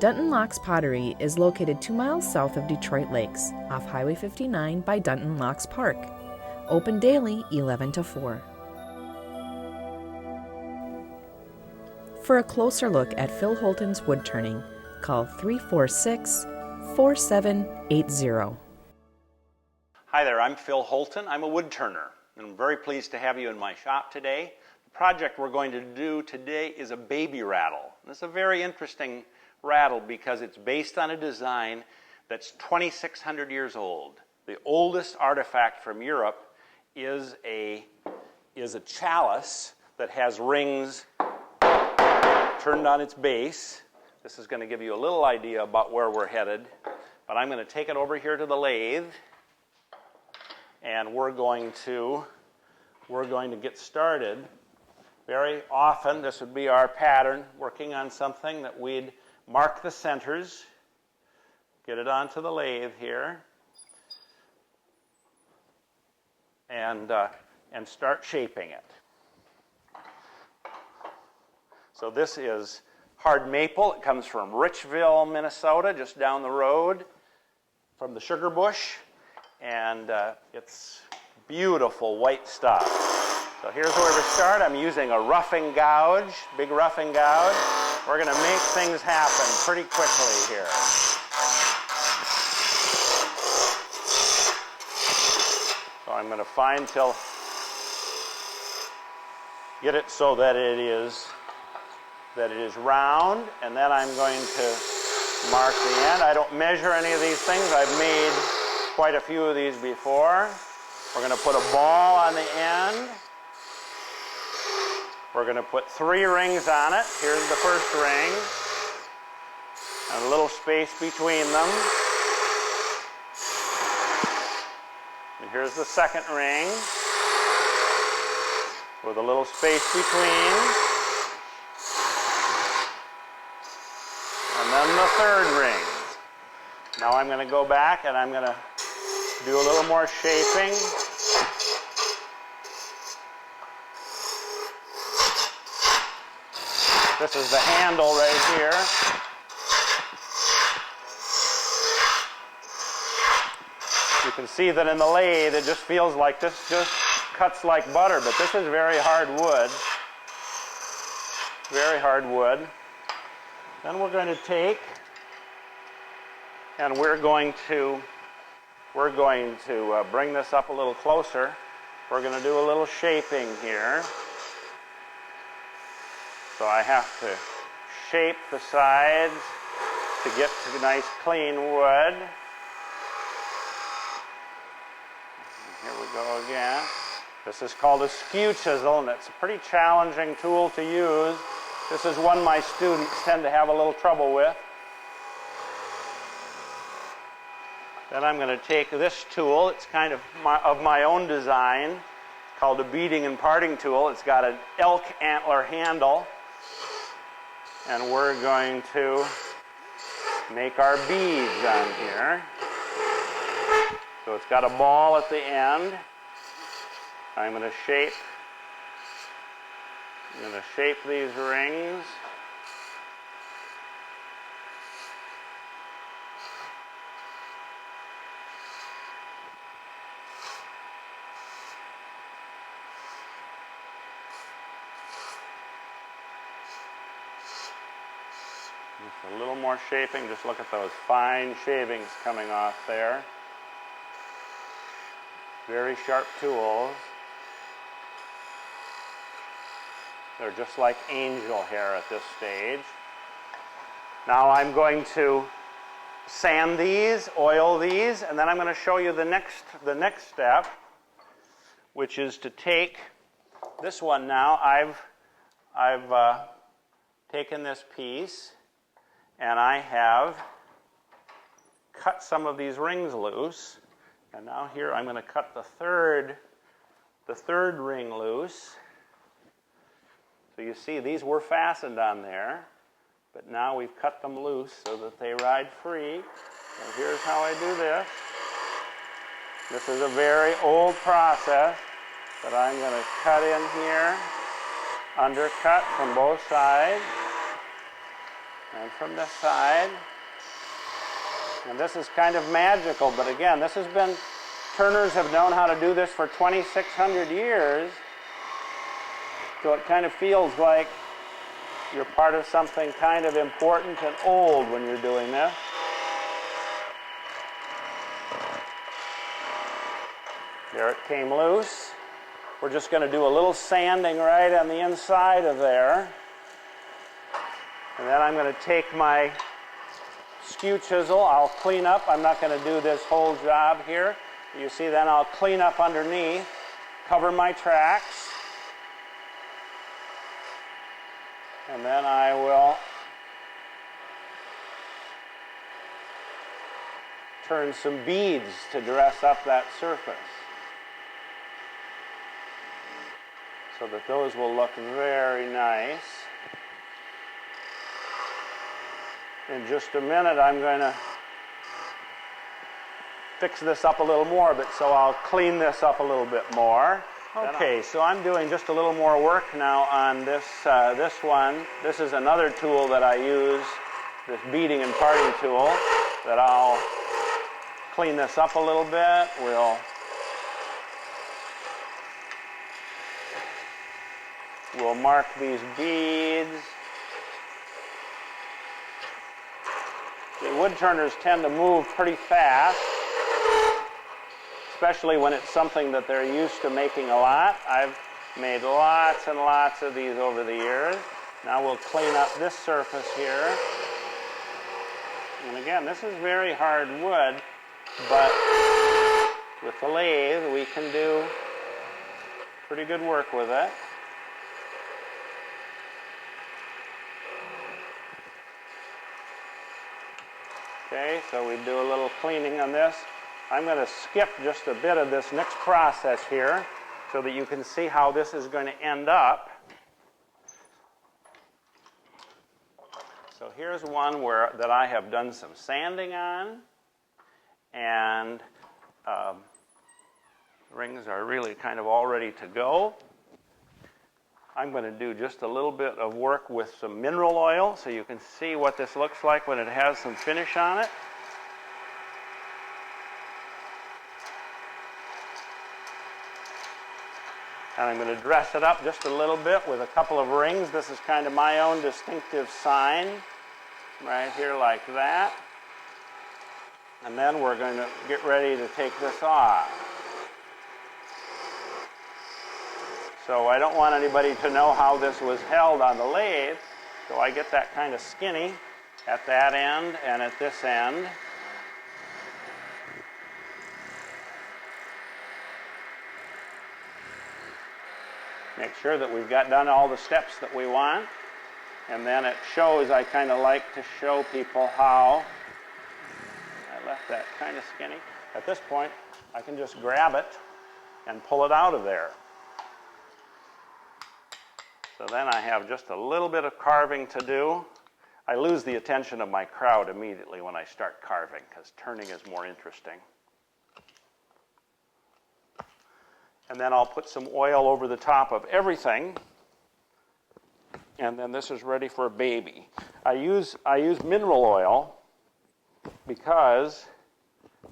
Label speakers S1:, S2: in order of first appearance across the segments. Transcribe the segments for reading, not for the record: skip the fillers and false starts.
S1: Dunton Locks Pottery is located 2 miles south of Detroit Lakes, off Highway 59 by Dunton Locks Park. Open daily 11 to 4. For a closer look at Phil Holton's wood turning, call 346-4780.
S2: Hi there, I'm Phil Holton. I'm a wood turner, and I'm very pleased to have you in my shop today. The project we're going to do today is a baby rattle. And it's a very interesting rattle because it's based on a design that's 2,600 years old. The oldest artifact from Europe is a chalice that has rings turned on its base. This is going to give you a little idea about where we're headed, but I'm going to take it over here to the lathe, and we're going to get started. Very often, this would be our pattern, working on something that we'd mark the centers, get it onto the lathe here, and start shaping it. So this is hard maple. It comes from Richville, Minnesota, just down the road from the sugar bush, and it's beautiful white stuff. So here's where to start. I'm using a roughing gouge, big roughing gouge. We're going to make things happen pretty quickly here. So I'm going to get it so that it is round, and then I'm going to mark the end. I don't measure any of these things. I've made quite a few of these before. We're going to put a ball on the end. We're going to put 3 rings on it. Here's the first ring, and a little space between them. And here's the second ring with a little space between. And then the third ring. Now I'm going to go back and I'm going to do a little more shaping. This is the handle right here. You can see that in the lathe it just feels like this just cuts like butter, but this is very hard wood. Very hard wood. Then we're going to take and we're going to bring this up a little closer. We're going to do a little shaping here. So I have to shape the sides to get to nice clean wood. Here we go again. This is called a skew chisel, and it's a pretty challenging tool to use. This is one my students tend to have a little trouble with. Then I'm going to take this tool. It's kind of my own design. It's called a beading and parting tool. It's got an elk antler handle. And we're going to make our beads on here. So it's got a ball at the end. I'm going to shape these rings. Just a little more shaping. Just look at those fine shavings coming off there. Very sharp tools. They're just like angel hair at this stage. Now I'm going to sand these, oil these, and then I'm going to show you the next step, which is to take this one now. I've taken this piece and I have cut some of these rings loose, and now here I'm going to cut the third ring loose. So you see these were fastened on there, but now we've cut them loose so that they ride free. And here's how I do this. This is a very old process, but I'm going to cut in here, undercut from both sides. And from this side. And this is kind of magical, but again, this has been, turners have known how to do this for 2,600 years. So it kind of feels like you're part of something kind of important and old when you're doing this. There it came loose. We're just going to do a little sanding right on the inside of there. And then I'm going to take my skew chisel. I'll clean up. I'm not going to do this whole job here. You see, then I'll clean up underneath, cover my tracks. And then I will turn some beads to dress up that surface, so that those will look very nice. In just a minute, I'm going to fix this up a little more, but so I'll clean this up a little bit more. Okay, so I'm doing just a little more work now on this one. This is another tool that I use, this beading and parting tool, that I'll clean this up a little bit. We'll mark these beads. The wood turners tend to move pretty fast, especially when it's something that they're used to making a lot. I've made lots and lots of these over the years. Now we'll clean up this surface here. And again, this is very hard wood, but with the lathe, we can do pretty good work with it. Okay, so we do a little cleaning on this. I'm going to skip just a bit of this next process here so that you can see how this is going to end up. So here's one that I have done some sanding on, and rings are really kind of all ready to go. I'm going to do just a little bit of work with some mineral oil so you can see what this looks like when it has some finish on it. And I'm going to dress it up just a little bit with a couple of rings. This is kind of my own distinctive sign right here like that. And then we're going to get ready to take this off. So I don't want anybody to know how this was held on the lathe, so I get that kind of skinny at that end and at this end. Make sure that we've got done all the steps that we want, and then it shows, I kind of like to show people how I left that kind of skinny. At this point, I can just grab it and pull it out of there. So then I have just a little bit of carving to do. I lose the attention of my crowd immediately when I start carving because turning is more interesting. And then I'll put some oil over the top of everything. And then this is ready for a baby. I use mineral oil because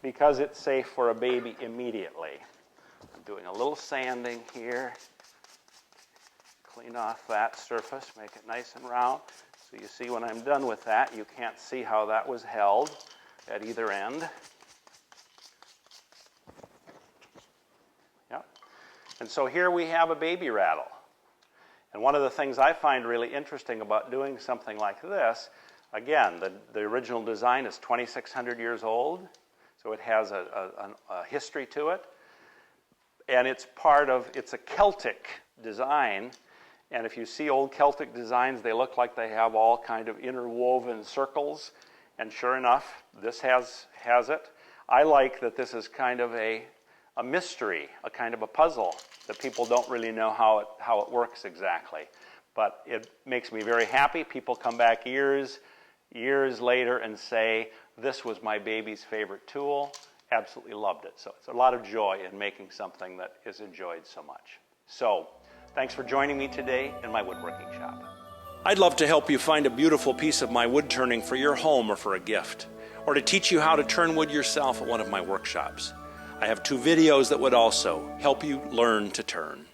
S2: it's safe for a baby immediately. I'm doing a little sanding here. Clean off that surface, make it nice and round. So you see when I'm done with that, you can't see how that was held at either end. Yep. And so here we have a baby rattle. And one of the things I find really interesting about doing something like this, again, the original design is 2,600 years old, so it has a history to it. And it's a Celtic design. And if you see old Celtic designs, they look like they have all kind of interwoven circles. And sure enough, this has it. I like that this is kind of a mystery, a kind of a puzzle, that people don't really know how it works exactly. But it makes me very happy. People come back years later and say, this was my baby's favorite tool. Absolutely loved it. So it's a lot of joy in making something that is enjoyed so much. So thanks for joining me today in my woodworking shop.
S3: I'd love to help you find a beautiful piece of my wood turning for your home or for a gift, or to teach you how to turn wood yourself at one of my workshops. I have 2 videos that would also help you learn to turn.